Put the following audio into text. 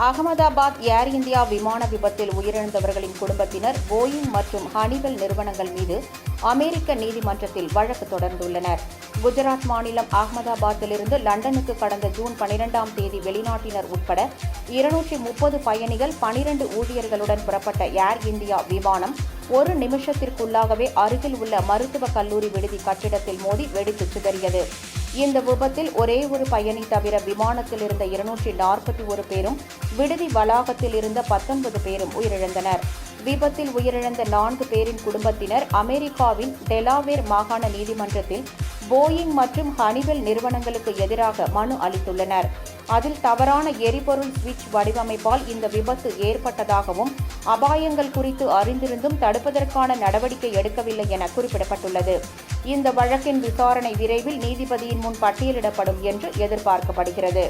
அகமதாபாத் ஏர் India விமான விபத்தில் உயிரிழந்தவர்களின் குடும்பத்தினர் போயிங் மற்றும் ஹனிவெல் நிறுவனங்கள் மீது அமெரிக்க நீதிமன்றத்தில் வழக்கு தொடர்ந்துள்ளனர். குஜராத் மாநிலம் அகமதாபாத்திலிருந்து லண்டனுக்கு கடந்த ஜூன் 12ஆம் தேதி வெளிநாட்டினர் உட்பட 230 பயணிகள் 12 ஊழியர்களுடன் புறப்பட்ட ஏர் இந்தியா விமானம் ஒரு நிமிஷத்திற்குள்ளாகவே அருகில் உள்ள மருத்துவக் கல்லூரி விடுதி கட்டிடத்தில் மோதி வெடித்து சிதறியது. இந்த விபத்தில் ஒரே ஒரு பயணி தவிர விமானத்தில் இருந்த 241 பேரும் விடுதி வளாகத்தில் இருந்த 19 பேரும் உயிரிழந்தனர். விபத்தில் உயிரிழந்த 4 பேரின் குடும்பத்தினர் அமெரிக்காவின் டெலாவேர் மாகாண நீதிமன்றத்தில் போயிங் மற்றும் ஹனிவெல் நிறுவனங்களுக்கு எதிராக மனு அளித்துள்ளனர். அதில் தவறான எரிபொருள் சுவிட்ச் வடிவமைப்பால் இந்த விபத்து ஏற்பட்டதாகவும் அபாயங்கள் குறித்து அறிந்திருந்தும் தடுப்பதற்கான நடவடிக்கை எடுக்கவில்லை என குறிப்பிடப்பட்டுள்ளது. இந்த வழக்கின் விசாரணை விரைவில் நீதிபதியின் முன் பட்டியலிடப்படும் என்று எதிர்பார்க்கப்படுகிறது.